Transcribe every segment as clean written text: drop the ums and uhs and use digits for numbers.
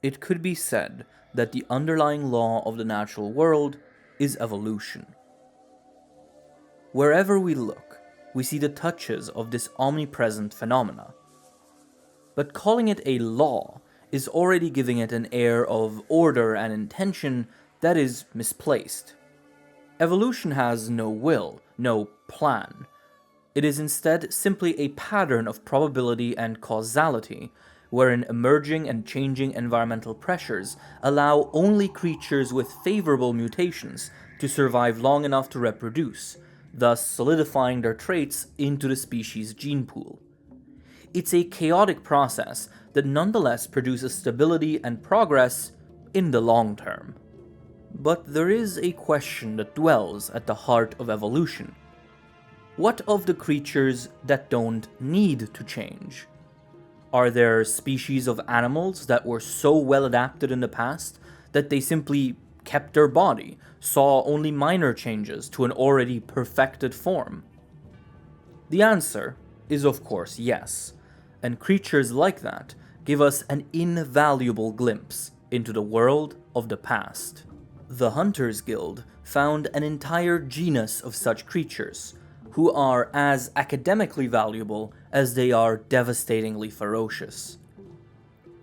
It could be said that the underlying law of the natural world is evolution. Wherever we look, we see the touches of this omnipresent phenomena. But calling it a law is already giving it an air of order and intention that is misplaced. Evolution has no will, no plan. It is instead simply a pattern of probability and causality, wherein emerging and changing environmental pressures allow only creatures with favorable mutations to survive long enough to reproduce, thus solidifying their traits into the species' gene pool. It's a chaotic process that nonetheless produces stability and progress in the long term. But there is a question that dwells at the heart of evolution. What of the creatures that don't need to change? Are there species of animals that were so well adapted in the past that they simply kept their body, saw only minor changes to an already perfected form? The answer is of course yes, and creatures like that give us an invaluable glimpse into the world of the past. The Hunters Guild found an entire genus of such creatures, who are as academically valuable as they are devastatingly ferocious.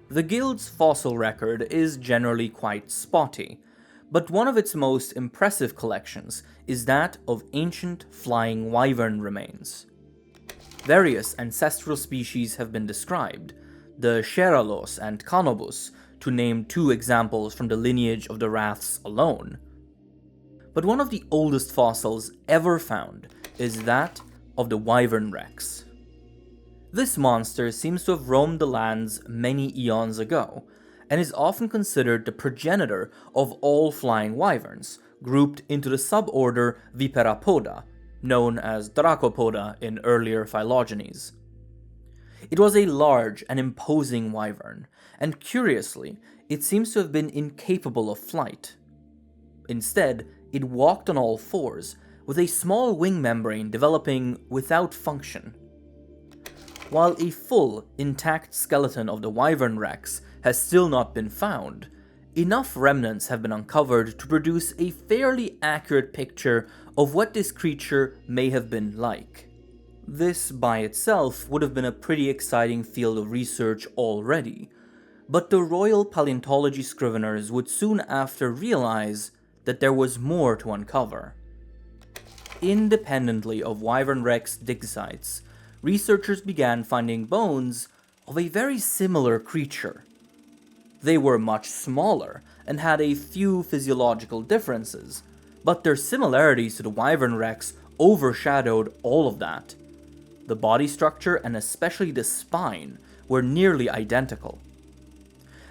The Guild's fossil record is generally quite spotty, but one of its most impressive collections is that of ancient flying wyvern remains. Various ancestral species have been described, the Sheralos and Canobus, to name two examples from the lineage of the Wraths alone. But one of the oldest fossils ever found is that of the Wyvern Rex. This monster seems to have roamed the lands many eons ago, and is often considered the progenitor of all flying wyverns, grouped into the suborder Viperapoda, known as Dracopoda in earlier phylogenies. It was a large and imposing wyvern, and curiously, it seems to have been incapable of flight. Instead, it walked on all fours, with a small wing membrane developing without function. While a full, intact skeleton of the Wyvern Rex has still not been found, enough remnants have been uncovered to produce a fairly accurate picture of what this creature may have been like. This by itself would have been a pretty exciting field of research already, but the Royal Paleontology scriveners would soon after realize that there was more to uncover. Independently of Wyvern Rex dig sites, researchers began finding bones of a very similar creature. They were much smaller and had a few physiological differences, but their similarities to the Wyvern Rex overshadowed all of that. The body structure and especially the spine were nearly identical.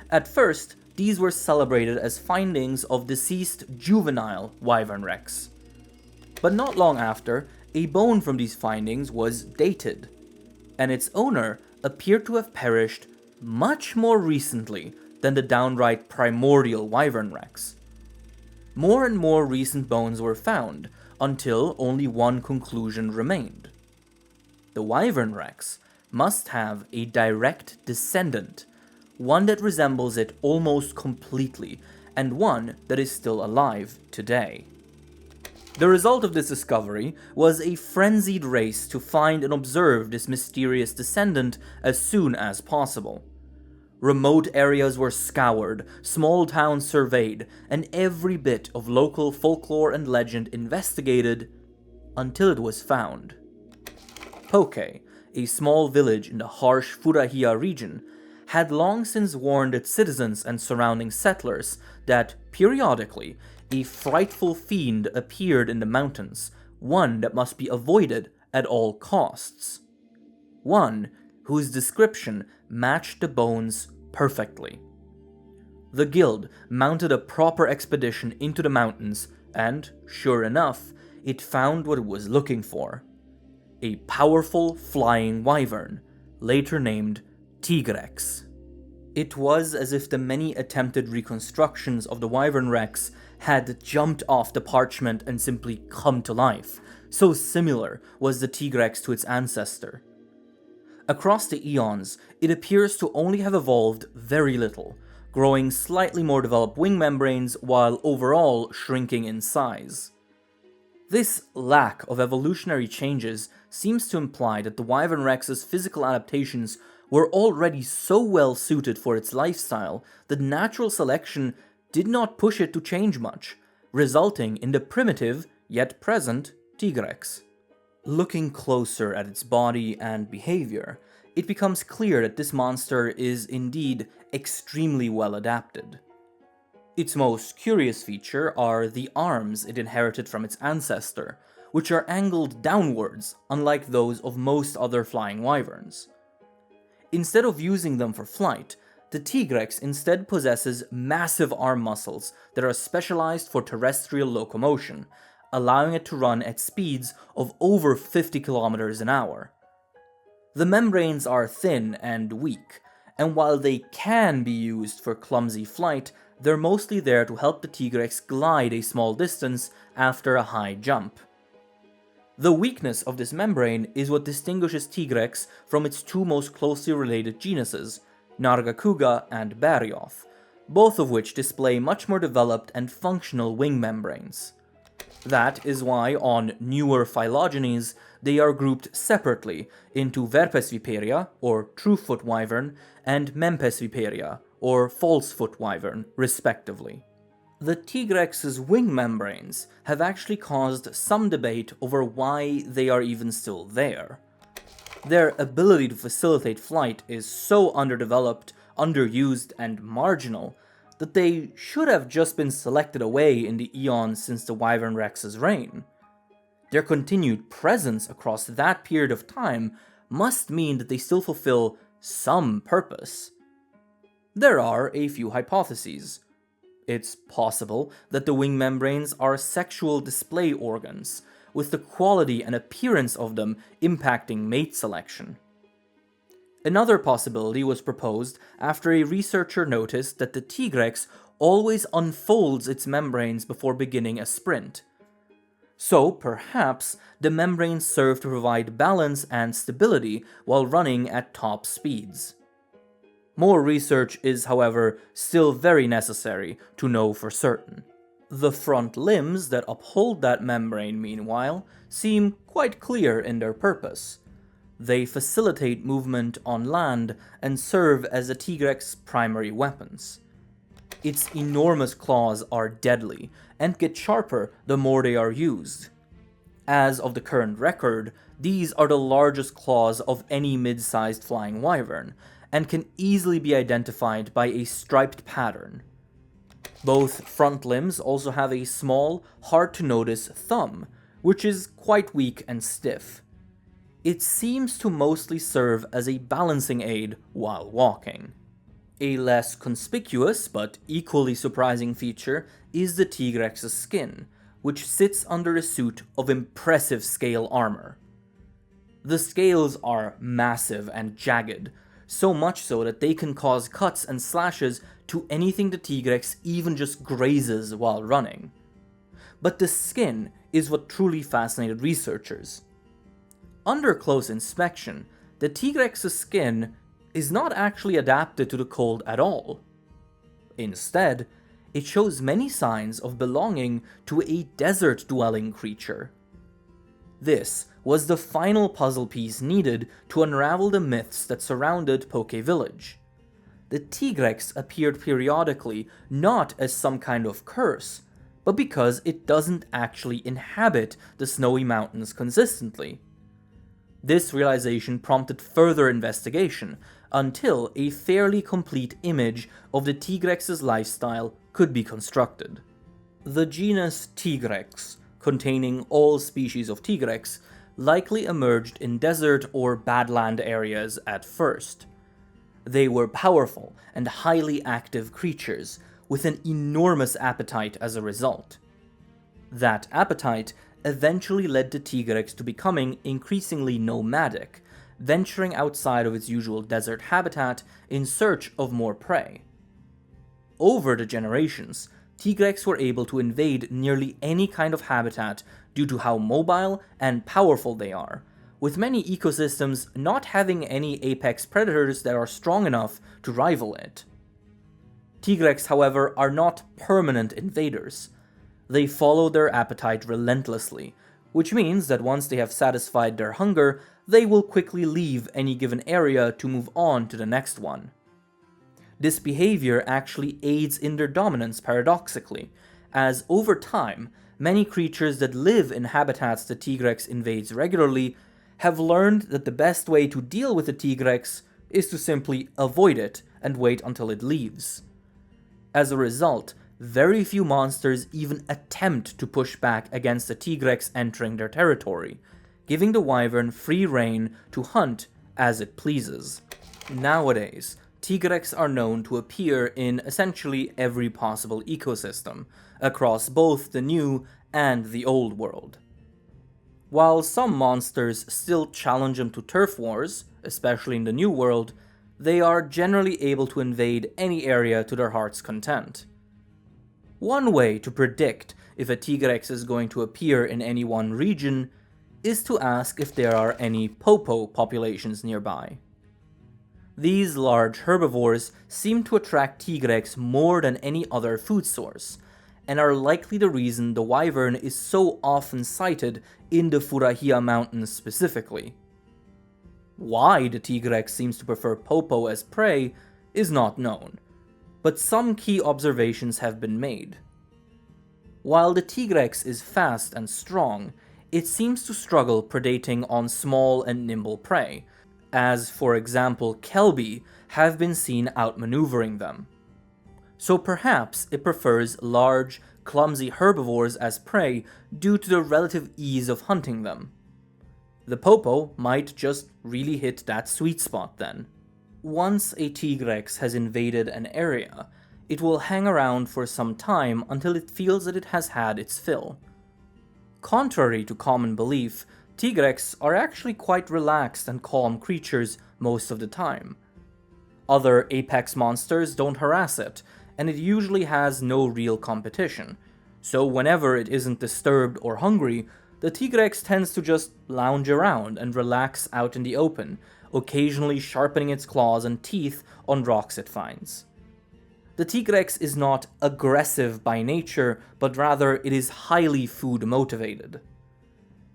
At first, these were celebrated as findings of deceased juvenile Wyvern Rex. But not long after, a bone from these findings was dated, and its owner appeared to have perished much more recently than the downright primordial Wyvern Rex. More and more recent bones were found, until only one conclusion remained. The Wyvern Rex must have a direct descendant, one that resembles it almost completely, and one that is still alive today. The result of this discovery was a frenzied race to find and observe this mysterious descendant as soon as possible. Remote areas were scoured, small towns surveyed, and every bit of local folklore and legend investigated until it was found. Poke, a small village in the harsh Furahia region, had long since warned its citizens and surrounding settlers that, periodically, a frightful fiend appeared in the mountains, one that must be avoided at all costs. One whose description matched the bones perfectly. The guild mounted a proper expedition into the mountains, and, sure enough, it found what it was looking for. A powerful flying wyvern, later named Tigrex. It was as if the many attempted reconstructions of the Wyvern Rex had jumped off the parchment and simply come to life, so similar was the Tigrex to its ancestor. Across the eons, it appears to only have evolved very little, growing slightly more developed wing membranes while overall shrinking in size. This lack of evolutionary changes seems to imply that the Wyvern Rex's physical adaptations were already so well suited for its lifestyle that natural selection did not push it to change much, resulting in the primitive, yet present, Tigrex. Looking closer at its body and behavior, it becomes clear that this monster is indeed extremely well adapted. Its most curious feature are the arms it inherited from its ancestor, which are angled downwards, unlike those of most other flying wyverns. Instead of using them for flight, the Tigrex instead possesses massive arm muscles that are specialized for terrestrial locomotion, allowing it to run at speeds of over 50 kilometers an hour. The membranes are thin and weak, and while they can be used for clumsy flight, they're mostly there to help the Tigrex glide a small distance after a high jump. The weakness of this membrane is what distinguishes Tigrex from its two most closely related genuses, Nargacuga and Barioth, both of which display much more developed and functional wing membranes. That is why on newer phylogenies they are grouped separately into Verpes viperia, or true-foot wyvern, and Mempes viperia, or false-foot wyvern, respectively. The Tigrex's wing membranes have actually caused some debate over why they are even still there. Their ability to facilitate flight is so underdeveloped, underused, and marginal that they should have just been selected away in the eons since the Wyvern Rex's reign. Their continued presence across that period of time must mean that they still fulfill some purpose. There are a few hypotheses. It's possible that the wing membranes are sexual display organs, with the quality and appearance of them impacting mate selection. Another possibility was proposed after a researcher noticed that the Tigrex always unfolds its membranes before beginning a sprint. So, perhaps, the membranes serve to provide balance and stability while running at top speeds. More research is, however, still very necessary to know for certain. The front limbs that uphold that membrane, meanwhile, seem quite clear in their purpose. They facilitate movement on land and serve as the Tigrex's primary weapons. Its enormous claws are deadly, and get sharper the more they are used. As of the current record, these are the largest claws of any mid-sized flying wyvern, and can easily be identified by a striped pattern. Both front limbs also have a small, hard-to-notice thumb, which is quite weak and stiff. It seems to mostly serve as a balancing aid while walking. A less conspicuous but equally surprising feature is the Tigrex's skin, which sits under a suit of impressive scale armor. The scales are massive and jagged, so much so that they can cause cuts and slashes to anything the Tigrex even just grazes while running. But the skin is what truly fascinated researchers. Under close inspection, the Tigrex's skin is not actually adapted to the cold at all. Instead, it shows many signs of belonging to a desert-dwelling creature. This was the final puzzle piece needed to unravel the myths that surrounded Poke Village. The Tigrex appeared periodically not as some kind of curse, but because it doesn't actually inhabit the snowy mountains consistently. This realization prompted further investigation until a fairly complete image of the Tigrex's lifestyle could be constructed. The genus Tigrex, containing all species of Tigrex, likely emerged in desert or badland areas at first. They were powerful and highly active creatures, with an enormous appetite as a result. That appetite eventually led the Tigrex to becoming increasingly nomadic, venturing outside of its usual desert habitat in search of more prey. Over the generations, Tigrex were able to invade nearly any kind of habitat due to how mobile and powerful they are, with many ecosystems not having any apex predators that are strong enough to rival it. Tigrex, however, are not permanent invaders. They follow their appetite relentlessly, which means that once they have satisfied their hunger, they will quickly leave any given area to move on to the next one. This behavior actually aids in their dominance paradoxically, as over time, many creatures that live in habitats the Tigrex invades regularly have learned that the best way to deal with the Tigrex is to simply avoid it and wait until it leaves. As a result, very few monsters even attempt to push back against the Tigrex entering their territory, giving the wyvern free rein to hunt as it pleases. Nowadays, Tigrex are known to appear in essentially every possible ecosystem, across both the new and the old world. While some monsters still challenge them to turf wars, especially in the new world, they are generally able to invade any area to their heart's content. One way to predict if a Tigrex is going to appear in any one region is to ask if there are any popo populations nearby. These large herbivores seem to attract Tigrex more than any other food source, and are likely the reason the wyvern is so often sighted in the Furahia Mountains specifically. Why the Tigrex seems to prefer popo as prey is not known, but some key observations have been made. While the Tigrex is fast and strong, it seems to struggle predating on small and nimble prey, as for example Kelbi have been seen outmaneuvering them. So perhaps it prefers large, clumsy herbivores as prey due to the relative ease of hunting them. The popo might just really hit that sweet spot then. Once a Tigrex has invaded an area, it will hang around for some time until it feels that it has had its fill. Contrary to common belief, Tigrex are actually quite relaxed and calm creatures most of the time. Other apex monsters don't harass it, and it usually has no real competition, so whenever it isn't disturbed or hungry, the Tigrex tends to just lounge around and relax out in the open, occasionally sharpening its claws and teeth on rocks it finds. The Tigrex is not aggressive by nature, but rather it is highly food motivated.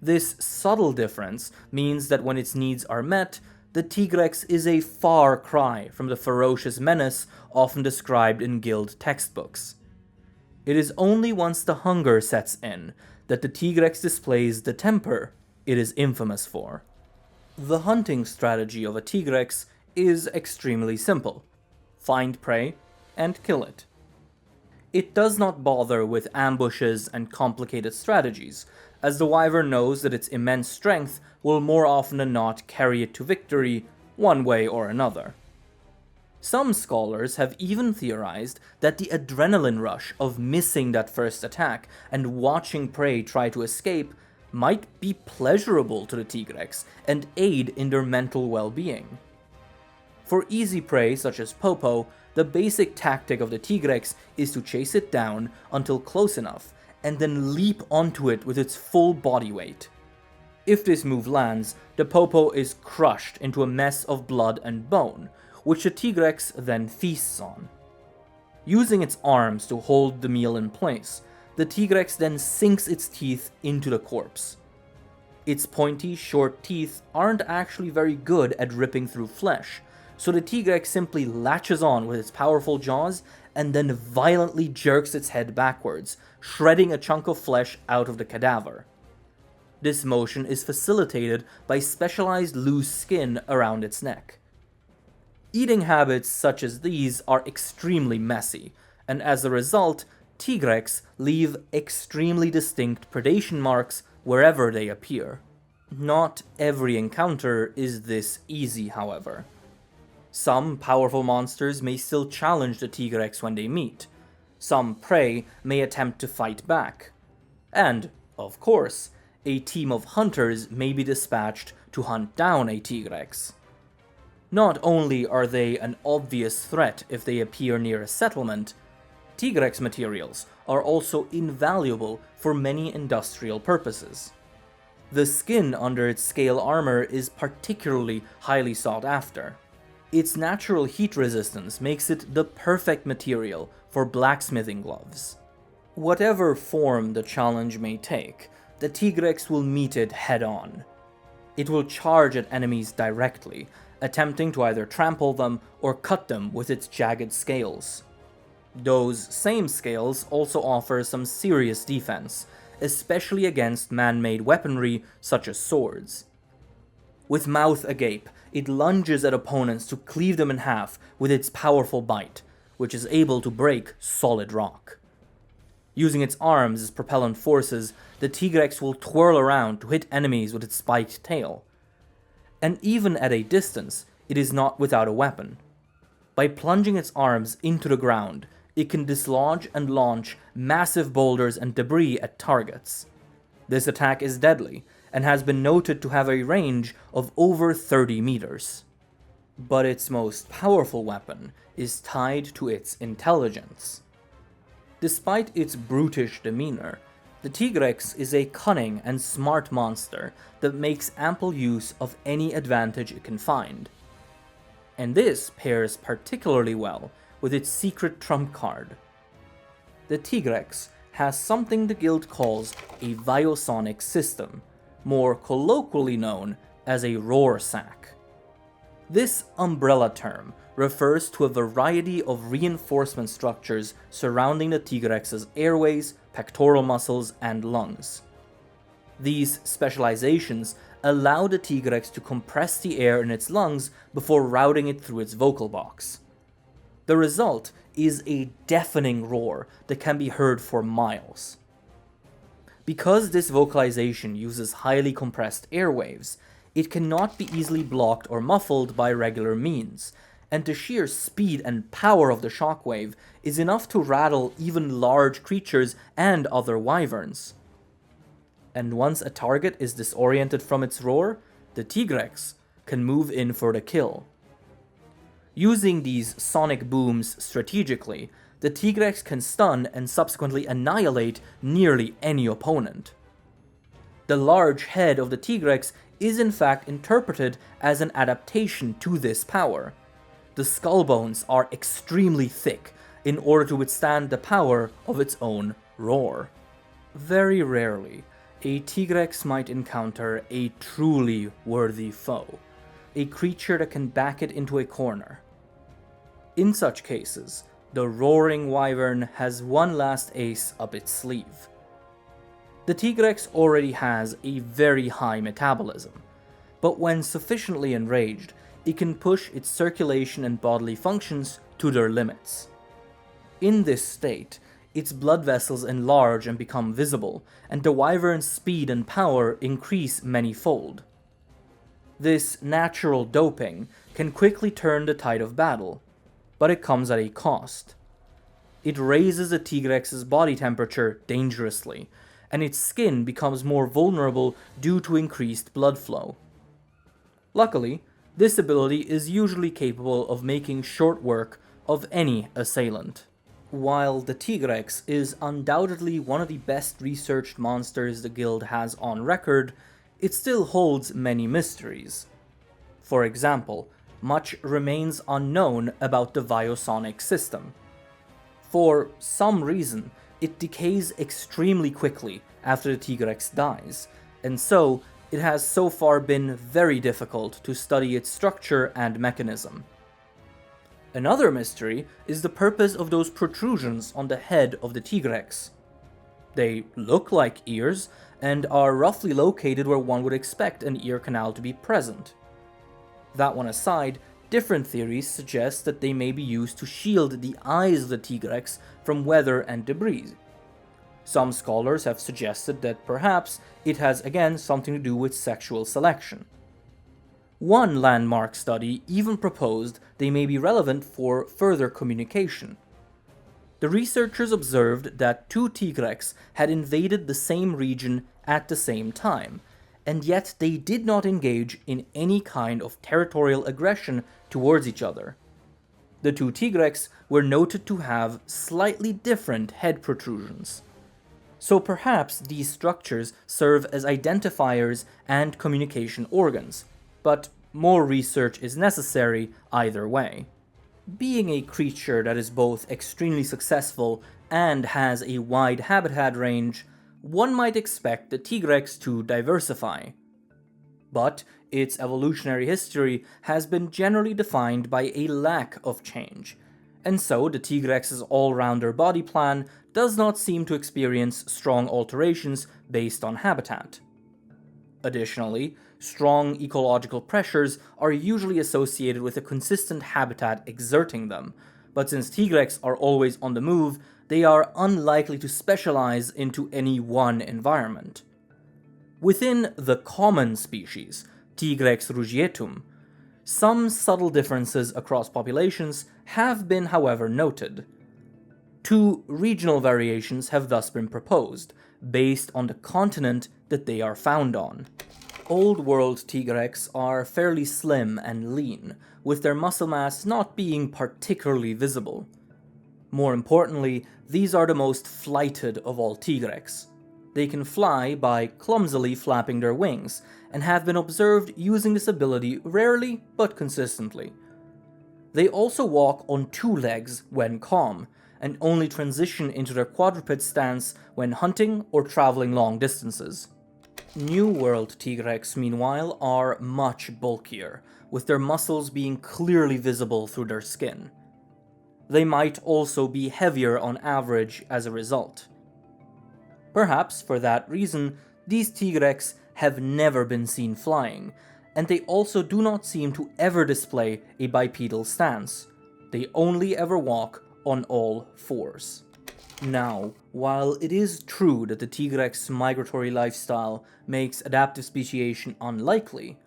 This subtle difference means that when its needs are met, the Tigrex is a far cry from the ferocious menace often described in guild textbooks. It is only once the hunger sets in that the Tigrex displays the temper it is infamous for. The hunting strategy of a Tigrex is extremely simple. Find prey and kill it. It does not bother with ambushes and complicated strategies, as the wyvern knows that its immense strength will more often than not carry it to victory one way or another. Some scholars have even theorized that the adrenaline rush of missing that first attack and watching prey try to escape might be pleasurable to the Tigrex and aid in their mental well-being. For easy prey such as popo, the basic tactic of the Tigrex is to chase it down until close enough and then leap onto it with its full body weight. If this move lands, the popo is crushed into a mess of blood and bone, which the Tigrex then feasts on. Using its arms to hold the meal in place, the Tigrex then sinks its teeth into the corpse. Its pointy, short teeth aren't actually very good at ripping through flesh, so the Tigrex simply latches on with its powerful jaws and then violently jerks its head backwards, shredding a chunk of flesh out of the cadaver. This motion is facilitated by specialized loose skin around its neck. Eating habits such as these are extremely messy, and as a result, Tigrex leave extremely distinct predation marks wherever they appear. Not every encounter is this easy, however. Some powerful monsters may still challenge the Tigrex when they meet. Some prey may attempt to fight back. And, of course, a team of hunters may be dispatched to hunt down a Tigrex. Not only are they an obvious threat if they appear near a settlement, Tigrex materials are also invaluable for many industrial purposes. The skin under its scale armor is particularly highly sought after. its natural heat resistance makes it the perfect material for blacksmithing gloves. Whatever form the challenge may take, the Tigrex will meet it head-on. It will charge at enemies directly, attempting to either trample them or cut them with its jagged scales. Those same scales also offer some serious defense, especially against man-made weaponry such as swords. With mouth agape, it lunges at opponents to cleave them in half with its powerful bite, which is able to break solid rock. Using its arms as propellant forces, the Tigrex will twirl around to hit enemies with its spiked tail. And even at a distance, it is not without a weapon. By plunging its arms into the ground, it can dislodge and launch massive boulders and debris at targets. This attack is deadly, and has been noted to have a range of over 30 meters. But its most powerful weapon is tied to its intelligence. Despite its brutish demeanor, the Tigrex is a cunning and smart monster that makes ample use of any advantage it can find. And this pairs particularly well with its secret trump card. The Tigrex has something the guild calls a biosonic system, more colloquially known as a roar sac. This umbrella term refers to a variety of reinforcement structures surrounding the Tigrex's airways, pectoral muscles, and lungs. These specializations allow the Tigrex to compress the air in its lungs before routing it through its vocal box. The result is a deafening roar that can be heard for miles. Because this vocalization uses highly compressed airwaves, it cannot be easily blocked or muffled by regular means, and the sheer speed and power of the shockwave is enough to rattle even large creatures and other wyverns. And once a target is disoriented from its roar, the Tigrex can move in for the kill. Using these sonic booms strategically, the Tigrex can stun and subsequently annihilate nearly any opponent. The large head of the Tigrex is in fact interpreted as an adaptation to this power. The skull bones are extremely thick in order to withstand the power of its own roar. Very rarely, a Tigrex might encounter a truly worthy foe, a creature that can back it into a corner. In such cases, the roaring wyvern has one last ace up its sleeve. The Tigrex already has a very high metabolism, but when sufficiently enraged, it can push its circulation and bodily functions to their limits. In this state, its blood vessels enlarge and become visible, and the wyvern's speed and power increase many-fold. This natural doping can quickly turn the tide of battle, but it comes at a cost. It raises the Tigrex's body temperature dangerously, and its skin becomes more vulnerable due to increased blood flow. Luckily, this ability is usually capable of making short work of any assailant. While the Tigrex is undoubtedly one of the best researched monsters the guild has on record, it still holds many mysteries. For example, much remains unknown about the biosonic system. For some reason, it decays extremely quickly after the Tigrex dies, and so it has so far been very difficult to study its structure and mechanism. Another mystery is the purpose of those protrusions on the head of the Tigrex. They look like ears, and are roughly located where one would expect an ear canal to be present. That one aside, different theories suggest that they may be used to shield the eyes of the Tigrex from weather and debris. Some scholars have suggested that perhaps it has again something to do with sexual selection. One landmark study even proposed they may be relevant for further communication. The researchers observed that two Tigrex had invaded the same region at the same time, and yet they did not engage in any kind of territorial aggression towards each other. The two Tigrex were noted to have slightly different head protrusions. So perhaps these structures serve as identifiers and communication organs, but more research is necessary either way. Being a creature that is both extremely successful and has a wide habitat range, one might expect the Tigrex to diversify. But its evolutionary history has been generally defined by a lack of change, and so the Tigrex's all-rounder body plan does not seem to experience strong alterations based on habitat. Additionally, strong ecological pressures are usually associated with a consistent habitat exerting them, but since Tigrex are always on the move, they are unlikely to specialize into any one environment. Within the common species, Tigrex rugietum, some subtle differences across populations have been, however, noted. 2 regional variations have thus been proposed, based on the continent that they are found on. Old World Tigrex are fairly slim and lean, with their muscle mass not being particularly visible. More importantly, these are the most flighted of all Tigrex. They can fly by clumsily flapping their wings, and have been observed using this ability rarely but consistently. They also walk on 2 legs when calm, and only transition into their quadruped stance when hunting or traveling long distances. New World Tigrex, meanwhile, are much bulkier, with their muscles being clearly visible through their skin. They might also be heavier on average as a result. Perhaps for that reason, these Tigrex have never been seen flying, and they also do not seem to ever display a bipedal stance. They only ever walk on all 4s. Now, while it is true that the Tigrex migratory lifestyle makes adaptive speciation unlikely,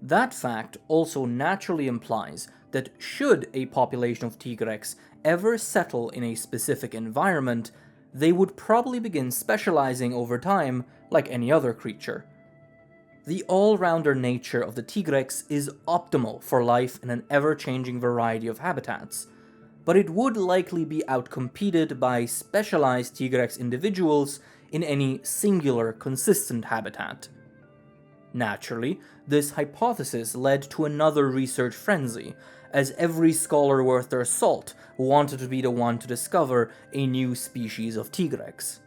that fact also naturally implies that should a population of Tigrex ever settle in a specific environment, they would probably begin specializing over time like any other creature. The all-rounder nature of the Tigrex is optimal for life in an ever-changing variety of habitats, but it would likely be outcompeted by specialized Tigrex individuals in any singular consistent habitat. Naturally, this hypothesis led to another research frenzy, as every scholar worth their salt wanted to be the one to discover a new species of Tigrex.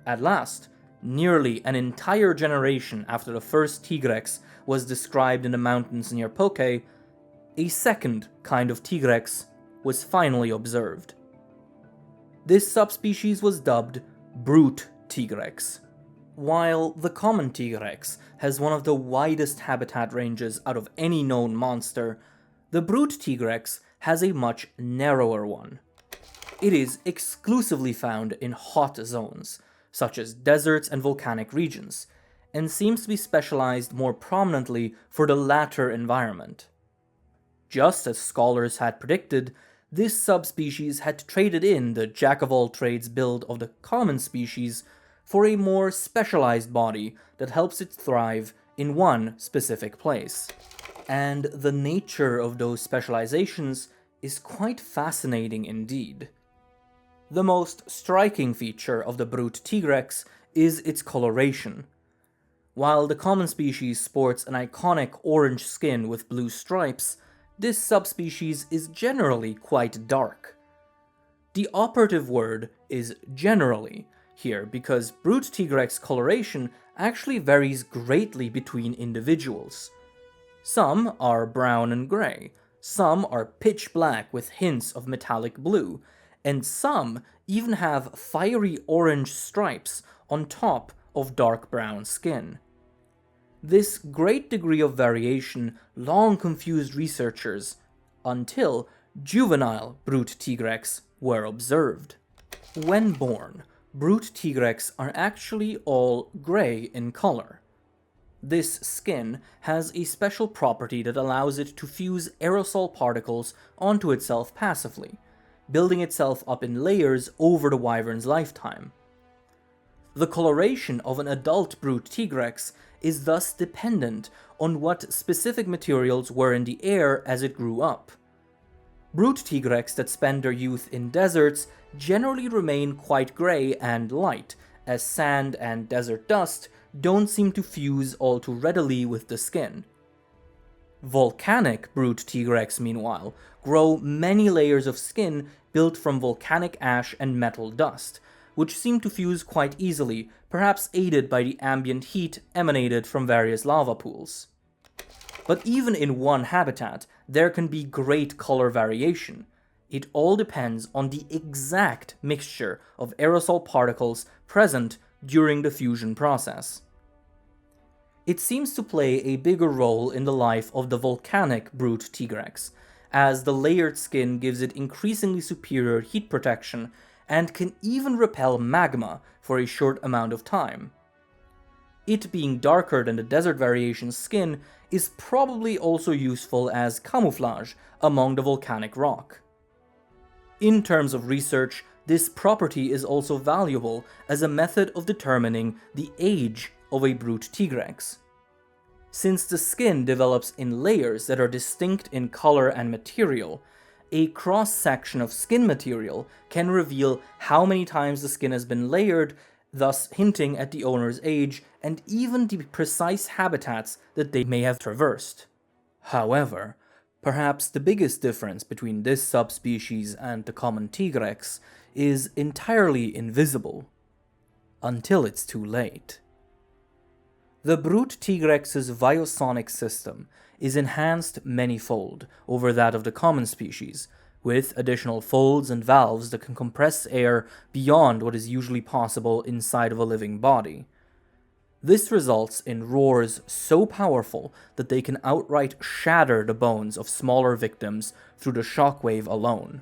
At last, nearly an entire generation after the first Tigrex was described in the mountains near Poke, a second kind of Tigrex was finally observed. This subspecies was dubbed Brute Tigrex. While the common Tigrex has one of the widest habitat ranges out of any known monster, the Brute Tigrex has a much narrower one. It is exclusively found in hot zones, such as deserts and volcanic regions, and seems to be specialized more prominently for the latter environment. Just as scholars had predicted, this subspecies had traded in the jack-of-all-trades build of the common species for a more specialized body that helps it thrive in one specific place. And the nature of those specializations is quite fascinating indeed. The most striking feature of the Brute Tigrex is its coloration. While the common species sports an iconic orange skin with blue stripes, this subspecies is generally quite dark. The operative word is generally here because Brute Tigrex coloration actually varies greatly between individuals. Some are brown and gray, some are pitch black with hints of metallic blue, and some even have fiery orange stripes on top of dark brown skin. This great degree of variation long confused researchers until juvenile Brute Tigrex were observed. When born, Brute Tigrex are actually all gray in color. This skin has a special property that allows it to fuse aerosol particles onto itself passively, building itself up in layers over the wyvern's lifetime. The coloration of an adult Brute Tigrex is thus dependent on what specific materials were in the air as it grew up. Brute Tigrex that spend their youth in deserts generally remain quite gray and light, as sand and desert dust don't seem to fuse all too readily with the skin. Volcanic brute Tigrex, meanwhile, grow many layers of skin built from volcanic ash and metal dust, which seem to fuse quite easily, perhaps aided by the ambient heat emanated from various lava pools. But even in one habitat, there can be great color variation. It all depends on the exact mixture of aerosol particles present during the fusion process. It seems to play a bigger role in the life of the volcanic brute Tigrex, as the layered skin gives it increasingly superior heat protection and can even repel magma for a short amount of time. It being darker than the desert variation's skin is probably also useful as camouflage among the volcanic rock. In terms of research, this property is also valuable as a method of determining the age of a brute Tigrex. Since the skin develops in layers that are distinct in color and material, a cross-section of skin material can reveal how many times the skin has been layered, thus hinting at the owner's age and even the precise habitats that they may have traversed. However, perhaps the biggest difference between this subspecies and the common Tigrex is entirely invisible, until it's too late. The brute Tigrex's biosonic system is enhanced many-fold over that of the common species, with additional folds and valves that can compress air beyond what is usually possible inside of a living body. This results in roars so powerful that they can outright shatter the bones of smaller victims through the shockwave alone.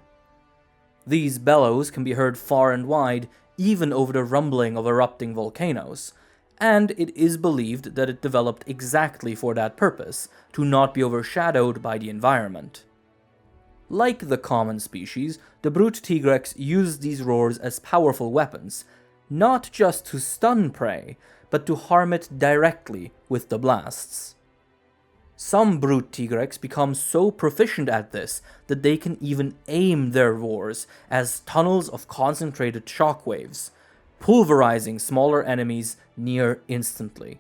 These bellows can be heard far and wide, even over the rumbling of erupting volcanoes, and it is believed that it developed exactly for that purpose, to not be overshadowed by the environment. Like the common species, the brute Tigrex used these roars as powerful weapons, not just to stun prey, but to harm it directly with the blasts. Some brute Tigrex become so proficient at this that they can even aim their roars as tunnels of concentrated shockwaves, pulverizing smaller enemies near instantly.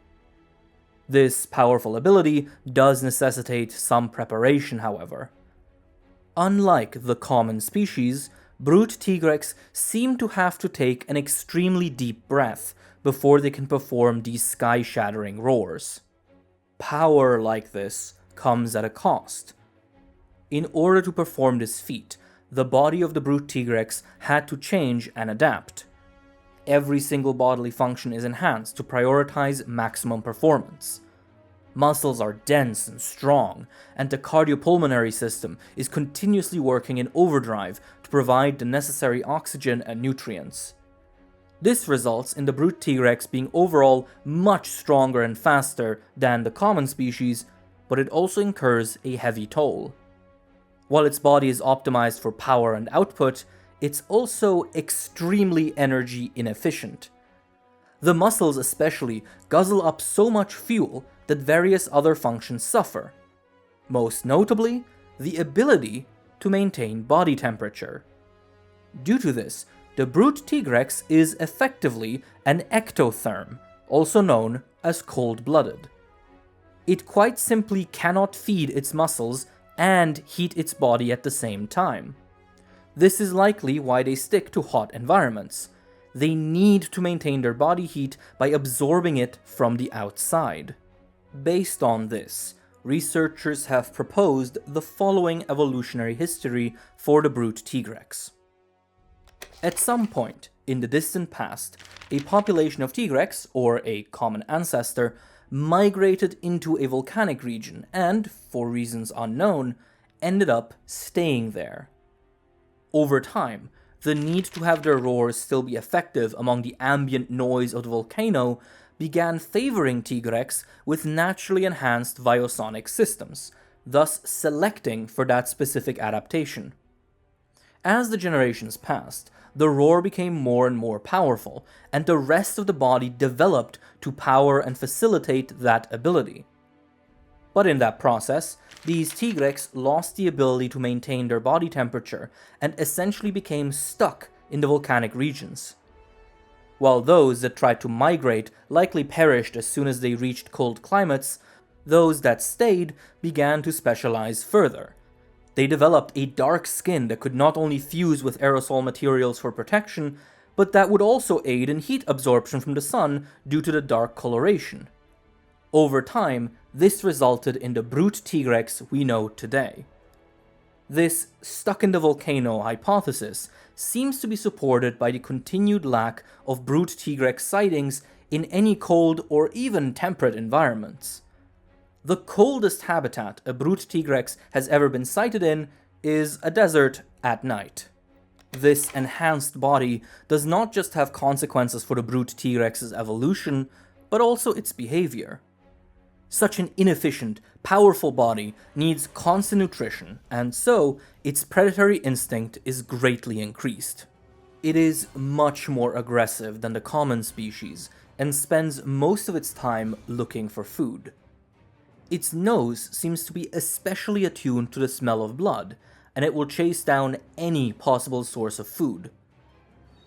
This powerful ability does necessitate some preparation, however. Unlike the common species, brute Tigrex seem to have to take an extremely deep breath before they can perform these sky-shattering roars. Power like this comes at a cost. In order to perform this feat, the body of the brute Tigrex had to change and adapt. Every single bodily function is enhanced to prioritize maximum performance. Muscles are dense and strong, and the cardiopulmonary system is continuously working in overdrive to provide the necessary oxygen and nutrients. This results in the brute Tigrex being overall much stronger and faster than the common species, but it also incurs a heavy toll. While its body is optimized for power and output, it's also extremely energy inefficient. The muscles especially guzzle up so much fuel that various other functions suffer. Most notably, the ability to maintain body temperature. Due to this, the brute Tigrex is effectively an ectotherm, also known as cold-blooded. It quite simply cannot feed its muscles and heat its body at the same time. This is likely why they stick to hot environments. They need to maintain their body heat by absorbing it from the outside. Based on this, researchers have proposed the following evolutionary history for the brute Tigrex. At some point in the distant past, a population of Tigrex, or a common ancestor, migrated into a volcanic region and, for reasons unknown, ended up staying there. Over time, the need to have their roars still be effective among the ambient noise of the volcano began favoring Tigrex with naturally enhanced biosonic systems, thus selecting for that specific adaptation. As the generations passed, the roar became more and more powerful, and the rest of the body developed to power and facilitate that ability. But in that process, these Tigrex lost the ability to maintain their body temperature and essentially became stuck in the volcanic regions. While those that tried to migrate likely perished as soon as they reached cold climates, Those that stayed began to specialize further. They developed a dark skin that could not only fuse with aerosol materials for protection, but that would also aid in heat absorption from the sun due to the dark coloration. Over time, this resulted in the brute Tigrex we know today. This stuck-in-the-volcano hypothesis seems to be supported by the continued lack of brute Tigrex sightings in any cold or even temperate environments. The coldest habitat a brute Tigrex has ever been sighted in is a desert at night. This enhanced body does not just have consequences for the brute Tigrex's evolution, but also its behavior. Such an inefficient, powerful body needs constant nutrition, and so its predatory instinct is greatly increased. It is much more aggressive than the common species and spends most of its time looking for food. Its nose seems to be especially attuned to the smell of blood, and it will chase down any possible source of food.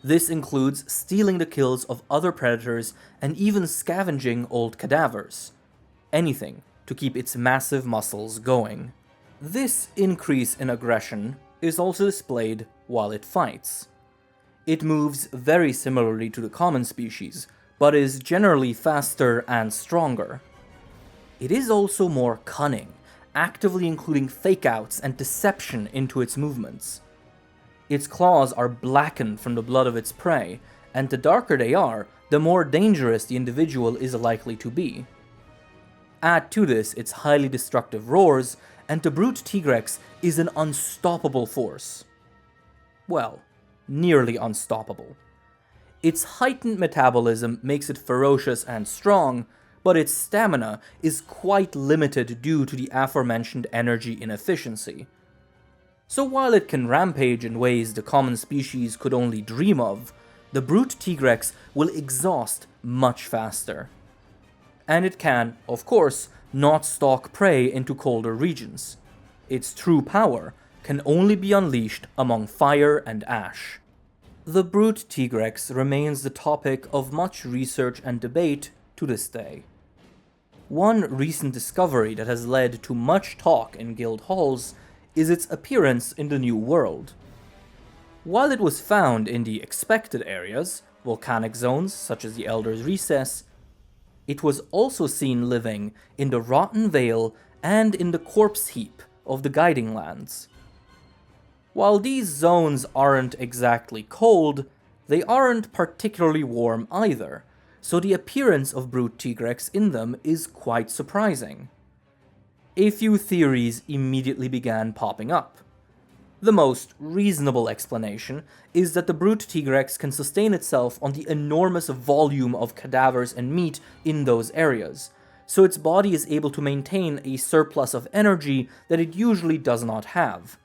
This includes stealing the kills of other predators and even scavenging old cadavers. Anything to keep its massive muscles going. This increase in aggression is also displayed while it fights. It moves very similarly to the common species, but is generally faster and stronger. It is also more cunning, actively including fake-outs and deception into its movements. Its claws are blackened from the blood of its prey, and the darker they are, the more dangerous the individual is likely to be. Add to this its highly destructive roars, and the brute Tigrex is an unstoppable force. Well, nearly unstoppable. Its heightened metabolism makes it ferocious and strong, but its stamina is quite limited due to the aforementioned energy inefficiency. So while it can rampage in ways the common species could only dream of, the brute Tigrex will exhaust much faster. And it can, of course, not stalk prey into colder regions. Its true power can only be unleashed among fire and ash. The brute Tigrex remains the topic of much research and debate to this day. One recent discovery that has led to much talk in guild halls is its appearance in the New World. While it was found in the expected areas, volcanic zones such as the Elder's Recess, it was also seen living in the Rotten Vale and in the Corpse Heap of the Guiding Lands. While these zones aren't exactly cold, they aren't particularly warm either, so the appearance of brute Tigrex in them is quite surprising. A few theories immediately began popping up. The most reasonable explanation is that the brute Tigrex can sustain itself on the enormous volume of cadavers and meat in those areas, so its body is able to maintain a surplus of energy that it usually does not have.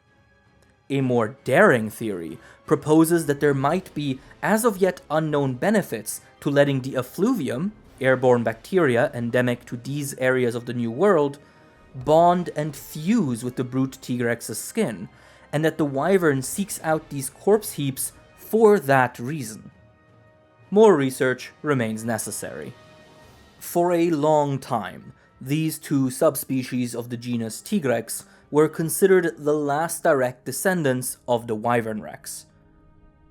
A more daring theory proposes that there might be as of yet unknown benefits to letting the effluvium, airborne bacteria endemic to these areas of the New World, bond and fuse with the brute Tigrex's skin, and that the wyvern seeks out these corpse heaps for that reason. More research remains necessary. For a long time, these two subspecies of the genus Tigrex were considered the last direct descendants of the wyvern rex.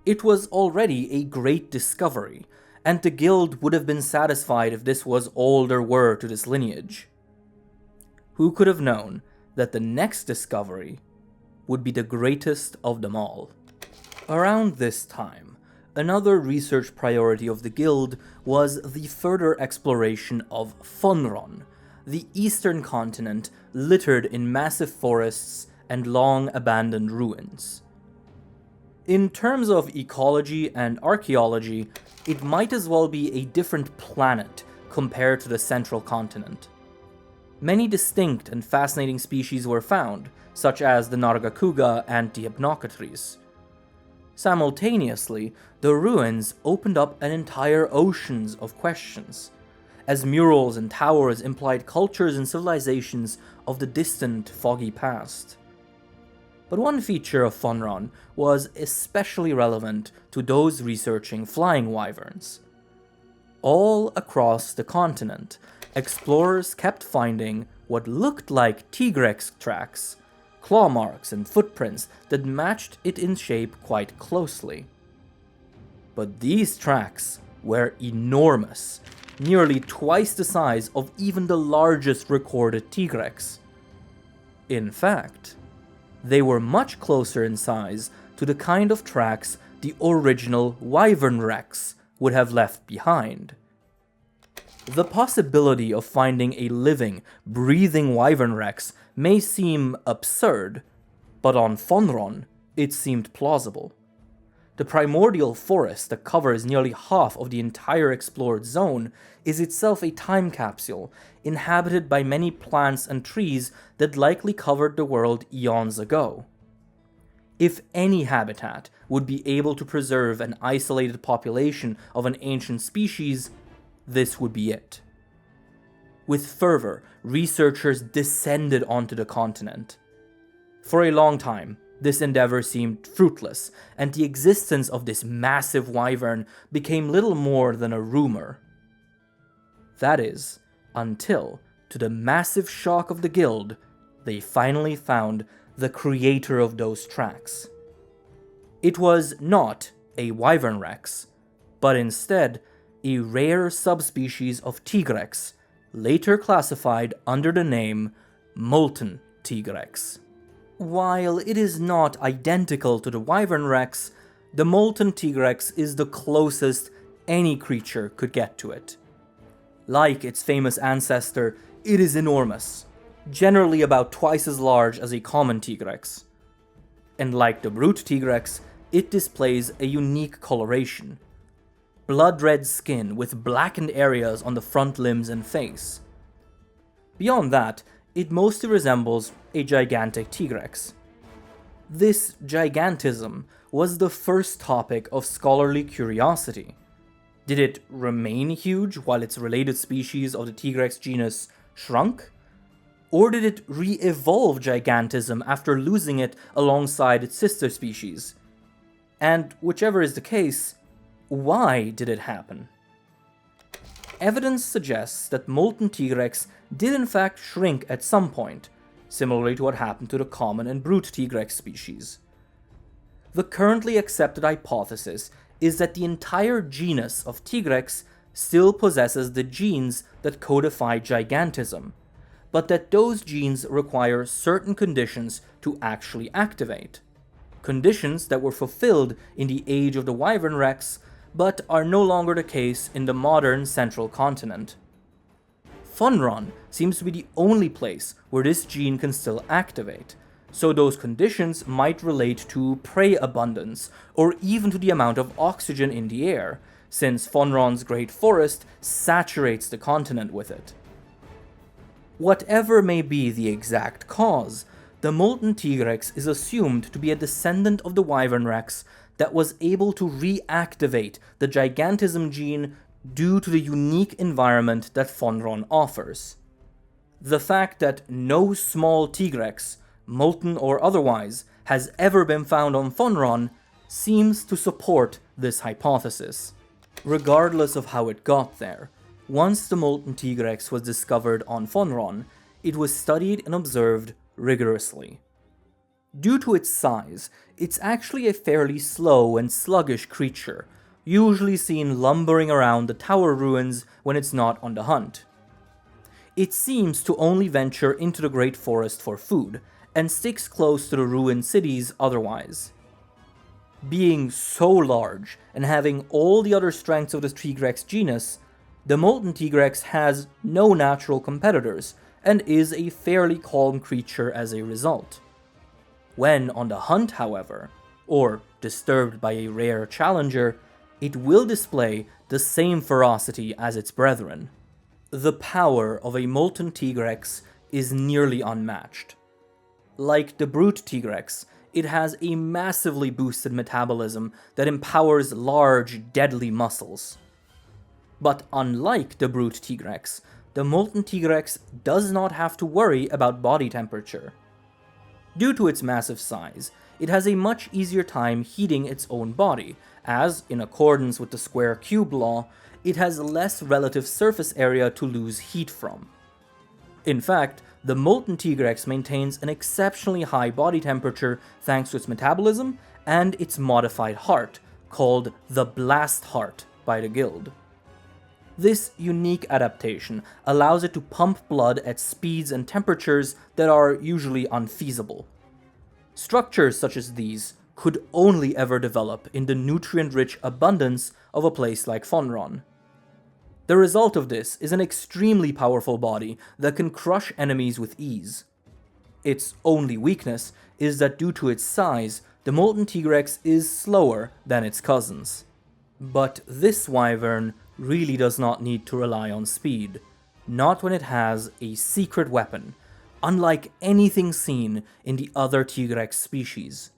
It was already a great discovery, and the guild would have been satisfied if this was all there were to this lineage. Who could have known that the next discovery would be the greatest of them all? Around this time, another research priority of the guild was the further exploration of Fonron, the eastern continent littered in massive forests and long abandoned ruins. In terms of ecology and archaeology, it might as well be a different planet compared to the central continent. Many distinct and fascinating species were found, such as the Nargacuga and the Hypnocotris. Simultaneously, the ruins opened up an entire oceans of questions, as murals and towers implied cultures and civilizations of the distant, foggy past. But one feature of Fonron was especially relevant to those researching flying wyverns. All across the continent, explorers kept finding what looked like Tigrex tracks, claw marks and footprints that matched it in shape quite closely. But these tracks were enormous, nearly twice the size of even the largest recorded Tigrex. In fact, they were much closer in size to the kind of tracks the original Wyvern Rex would have left behind. The possibility of finding a living, breathing Wyvern Rex may seem absurd, but on Fonron, it seemed plausible. The primordial forest that covers nearly half of the entire explored zone is itself a time capsule, inhabited by many plants and trees that likely covered the world eons ago. If any habitat would be able to preserve an isolated population of an ancient species, this would be it. With fervor, researchers descended onto the continent. For a long time, this endeavor seemed fruitless, and the existence of this massive wyvern became little more than a rumor. That is, until, to the massive shock of the guild, they finally found the creator of those tracks. It was not a Wyvern Rex, but instead a rare subspecies of Tigrex, later classified under the name Molten Tigrex. While it is not identical to the Wyvern Rex, the Molten Tigrex is the closest any creature could get to it. Like its famous ancestor, it is enormous, generally about twice as large as a common Tigrex. And like the Brute Tigrex, it displays a unique coloration. Blood-red skin with blackened areas on the front limbs and face. Beyond that, it mostly resembles a gigantic Tigrex. This gigantism was the first topic of scholarly curiosity. Did it remain huge while its related species of the Tigrex genus shrunk? Or did it re-evolve gigantism after losing it alongside its sister species? And whichever is the case, why did it happen? Evidence suggests that Molten Tigrex did in fact shrink at some point, similarly to what happened to the common and Brute Tigrex species. The currently accepted hypothesis is that the entire genus of Tigrex still possesses the genes that codify gigantism, but that those genes require certain conditions to actually activate. Conditions that were fulfilled in the age of the Wyvern Rex, but are no longer the case in the modern central continent. Fonron seems to be the only place where this gene can still activate, so those conditions might relate to prey abundance, or even to the amount of oxygen in the air, since Fonron's Great Forest saturates the continent with it. Whatever may be the exact cause, the Molten Tigrex is assumed to be a descendant of the Wyvern Rex that was able to reactivate the gigantism gene due to the unique environment that Fonron offers. The fact that no small Tigrex, molten or otherwise, has ever been found on Fonron seems to support this hypothesis. Regardless of how it got there, once the Molten Tigrex was discovered on Fonron, it was studied and observed rigorously. Due to its size, it's actually a fairly slow and sluggish creature, usually seen lumbering around the tower ruins when it's not on the hunt. It seems to only venture into the Great Forest for food, and sticks close to the ruined cities otherwise. Being so large, and having all the other strengths of the Tigrex genus, the Molten Tigrex has no natural competitors, and is a fairly calm creature as a result. When on the hunt, however, or disturbed by a rare challenger, it will display the same ferocity as its brethren. The power of a Molten Tigrex is nearly unmatched. Like the Brute Tigrex, it has a massively boosted metabolism that empowers large, deadly muscles. But unlike the Brute Tigrex, the Molten Tigrex does not have to worry about body temperature. Due to its massive size, it has a much easier time heating its own body, as, in accordance with the square cube law, it has less relative surface area to lose heat from. In fact, the Molten Tigrex maintains an exceptionally high body temperature thanks to its metabolism and its modified heart, called the Blast Heart by the guild. This unique adaptation allows it to pump blood at speeds and temperatures that are usually unfeasible. Structures such as these could only ever develop in the nutrient-rich abundance of a place like Fonron. The result of this is an extremely powerful body that can crush enemies with ease. Its only weakness is that due to its size, the Molten Tigrex is slower than its cousins. But this wyvern really does not need to rely on speed, not when it has a secret weapon, unlike anything seen in the other Tigrex species.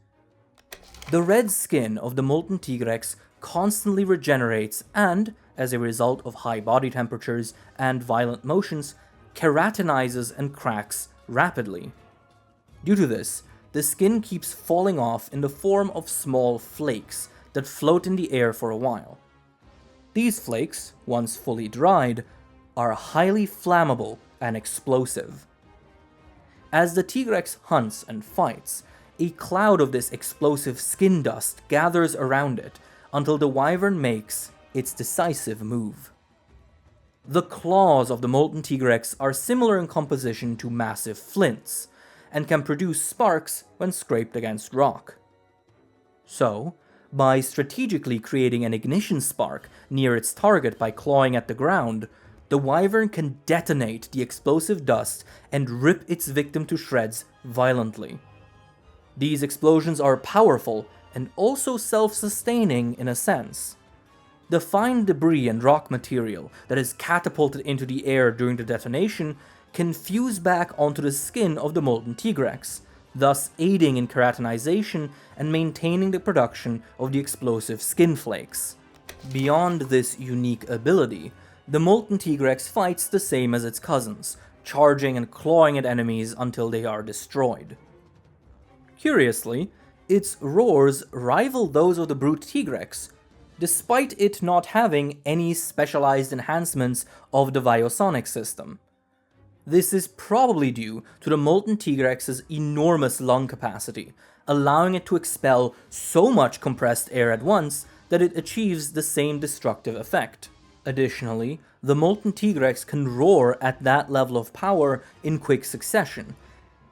The red skin of the Molten Tigrex constantly regenerates and, as a result of high body temperatures and violent motions, keratinizes and cracks rapidly. Due to this, the skin keeps falling off in the form of small flakes that float in the air for a while. These flakes, once fully dried, are highly flammable and explosive. As the Tigrex hunts and fights, a cloud of this explosive skin dust gathers around it until the wyvern makes its decisive move. The claws of the Molten Tigrex are similar in composition to massive flints, and can produce sparks when scraped against rock. So, by strategically creating an ignition spark near its target by clawing at the ground, the wyvern can detonate the explosive dust and rip its victim to shreds violently. These explosions are powerful and also self-sustaining in a sense. The fine debris and rock material that is catapulted into the air during the detonation can fuse back onto the skin of the Molten Tigrex, thus aiding in keratinization and maintaining the production of the explosive skin flakes. Beyond this unique ability, the Molten Tigrex fights the same as its cousins, charging and clawing at enemies until they are destroyed. Curiously, its roars rival those of the Brute Tigrex, despite it not having any specialized enhancements of the Viosonic system. This is probably due to the Molten Tigrex's enormous lung capacity, allowing it to expel so much compressed air at once that it achieves the same destructive effect. Additionally, the Molten Tigrex can roar at that level of power in quick succession.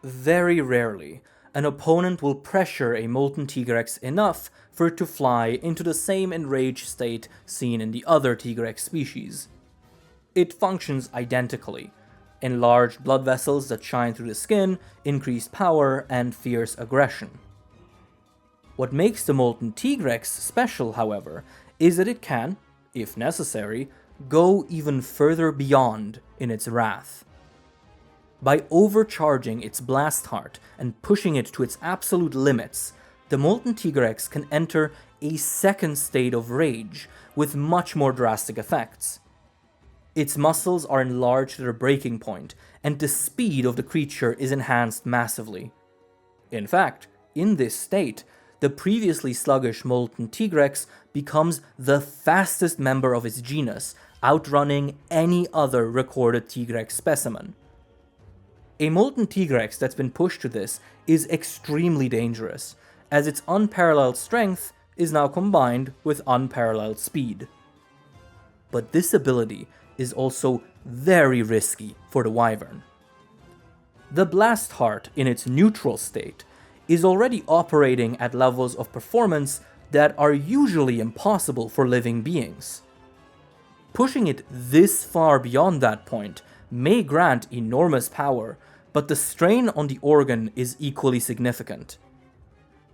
Very rarely, an opponent will pressure a Molten Tigrex enough for it to fly into the same enraged state seen in the other Tigrex species. It functions identically: enlarged blood vessels that shine through the skin, increased power, and fierce aggression. What makes the Molten Tigrex special, however, is that it can, if necessary, go even further beyond in its wrath. By overcharging its blast heart and pushing it to its absolute limits, the Molten Tigrex can enter a second state of rage with much more drastic effects. Its muscles are enlarged to their breaking point, and the speed of the creature is enhanced massively. In fact, in this state, the previously sluggish Molten Tigrex becomes the fastest member of its genus, outrunning any other recorded Tigrex specimen. A Molten Tigrex that's been pushed to this is extremely dangerous, as its unparalleled strength is now combined with unparalleled speed. But this ability is also very risky for the wyvern. The Blast Heart in its neutral state is already operating at levels of performance that are usually impossible for living beings. Pushing it this far beyond that point may grant enormous power, but the strain on the organ is equally significant.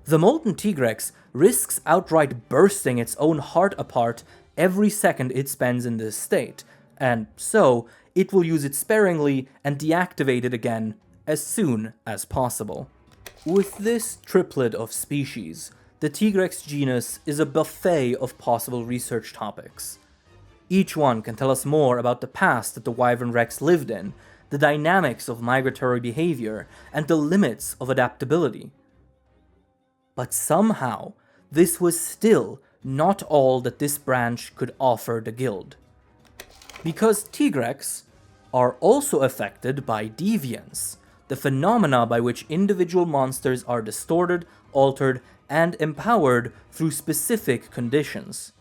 The Molten Tigrex risks outright bursting its own heart apart every second it spends in this state, and so it will use it sparingly and deactivate it again as soon as possible. With this triplet of species, the Tigrex genus is a buffet of possible research topics. Each one can tell us more about the past that the Wyvern Rex lived in, the dynamics of migratory behavior, and the limits of adaptability. But somehow, this was still not all that this branch could offer the guild. Because Tigrex, are also affected by deviance, the phenomena by which individual monsters are distorted, altered, and empowered through specific conditions.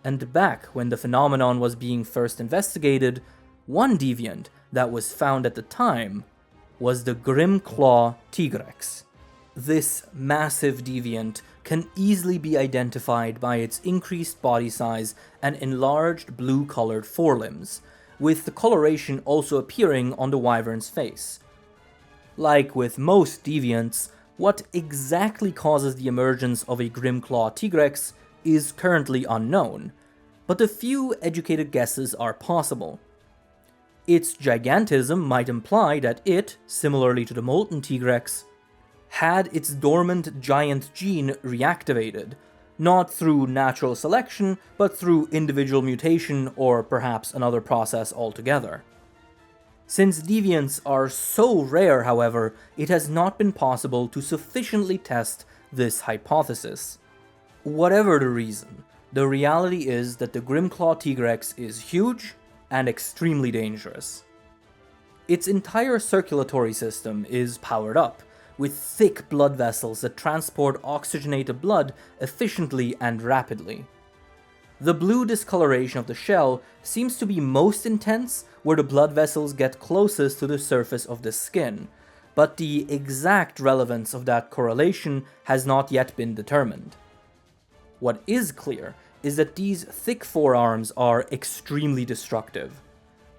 And back when the phenomenon was being first investigated, one deviant that was found at the time was the Grimclaw Tigrex. This massive deviant can easily be identified by its increased body size and enlarged blue-colored forelimbs, with the coloration also appearing on the wyvern's face. Like with most deviants, what exactly causes the emergence of a Grimclaw Tigrex is currently unknown, but a few educated guesses are possible. Its gigantism might imply that it, similarly to the Molten Tigrex, had its dormant giant gene reactivated, not through natural selection, but through individual mutation or perhaps another process altogether. Since deviants are so rare, however, it has not been possible to sufficiently test this hypothesis. Whatever the reason, the reality is that the Grimclaw Tigrex is huge and extremely dangerous. Its entire circulatory system is powered up, with thick blood vessels that transport oxygenated blood efficiently and rapidly. The blue discoloration of the shell seems to be most intense where the blood vessels get closest to the surface of the skin, but the exact relevance of that correlation has not yet been determined. What is clear is that these thick forearms are extremely destructive.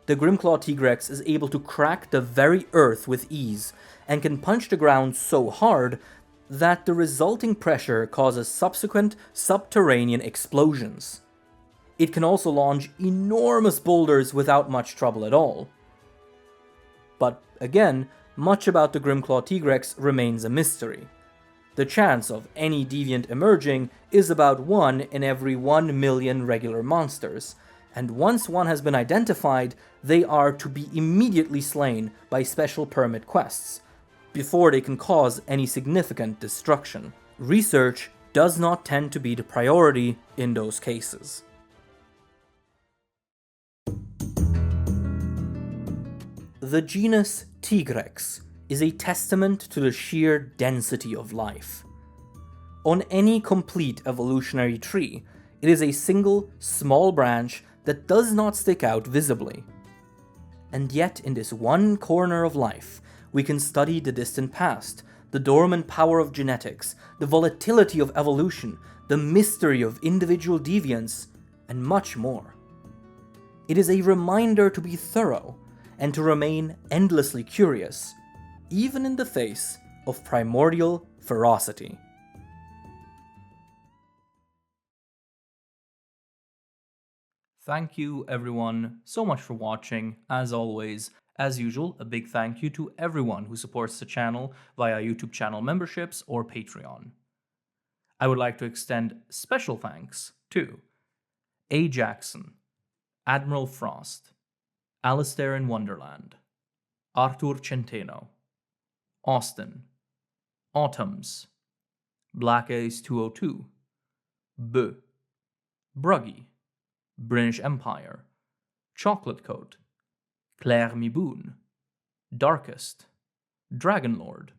The Grimclaw Tigrex is able to crack the very earth with ease, and can punch the ground so hard that the resulting pressure causes subsequent subterranean explosions. It can also launch enormous boulders without much trouble at all. But again, much about the Grimclaw Tigrex remains a mystery. The chance of any deviant emerging is about 1 in every 1 million regular monsters, and once one has been identified, they are to be immediately slain by special permit quests, before they can cause any significant destruction. Research does not tend to be the priority in those cases. The genus Tigrex is a testament to the sheer density of life. On any complete evolutionary tree, it is a single, small branch that does not stick out visibly. And yet, in this one corner of life, we can study the distant past, the dormant power of genetics, the volatility of evolution, the mystery of individual deviance, and much more. It is a reminder to be thorough and to remain endlessly curious, even in the face of primordial ferocity. Thank you everyone so much for watching. As always, as usual, a big thank you to everyone who supports the channel via YouTube channel memberships or Patreon. I would like to extend special thanks to A. Jackson, Admiral Frost, Alistair in Wonderland, Artur Centeno, Austin, Autumns, Black Ace 202, B, Bruggy, British Empire, Chocolate Coat, Claire Miboon, Darkest, Dragonlord,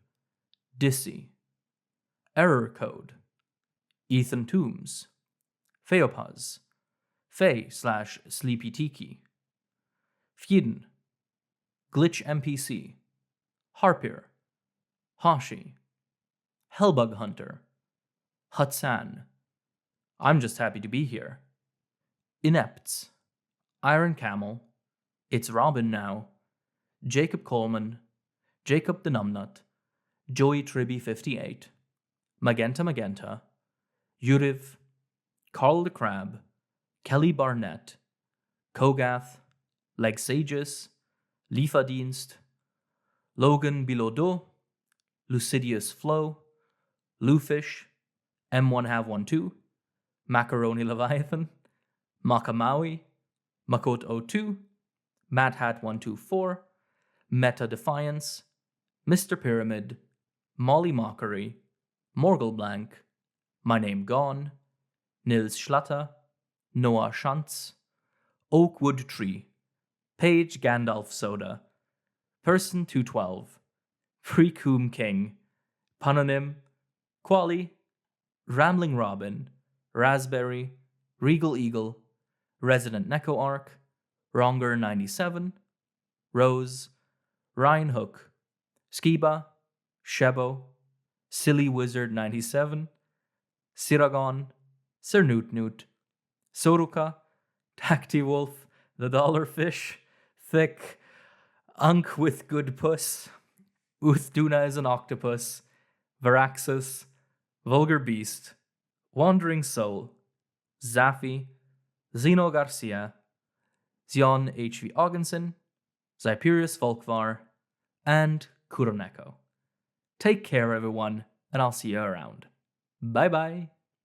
Dissy, Error Code, Ethan Toombs, Feopaz, Fey/Sleepy Tiki, Fjeden, Glitch NPC, Harpier, Hashi, Hellbug Hunter, Hutsan, I'm just happy to be here, Inepts, Iron Camel, It's Robin Now, Jacob Coleman, Jacob the Numbnut, Joey Tribby 58, Magenta, Yuriv, Carl the Crab, Kelly Barnett, Kogath, Legsages, Lieferdienst, Logan Bilodeau, Lucidius Flow, Lufish, M1Have12, Macaroni Leviathan, Makamaui, Makot02, MadHat124, Meta Defiance, Mr. Pyramid, Molly Mockery, Morgul Blank, My Name Gone, Nils Schlatter, Noah Schanz, Oakwood Tree, Page Gandalf Soda, Person 212, Precum King, Punonym, Quali, Rambling Robin, Raspberry, Regal Eagle, Resident Neko Arc, Ronger 97, Rose, Ryan Hook, Skiba, Shebo, Silly Wizard 97, Siragon, Sir Newt Newt, Soruka, Tacti Wolf, The Dollar Fish, Thick, Unk with Good Puss, Uthduna is an Octopus, Varaxus, Vulgar Beast, Wandering Soul, Zaffi, Zeno Garcia, Zion H.V. Augenson, Zyperius Volkvar, and Kuroneko. Take care, everyone, and I'll see you around. Bye bye.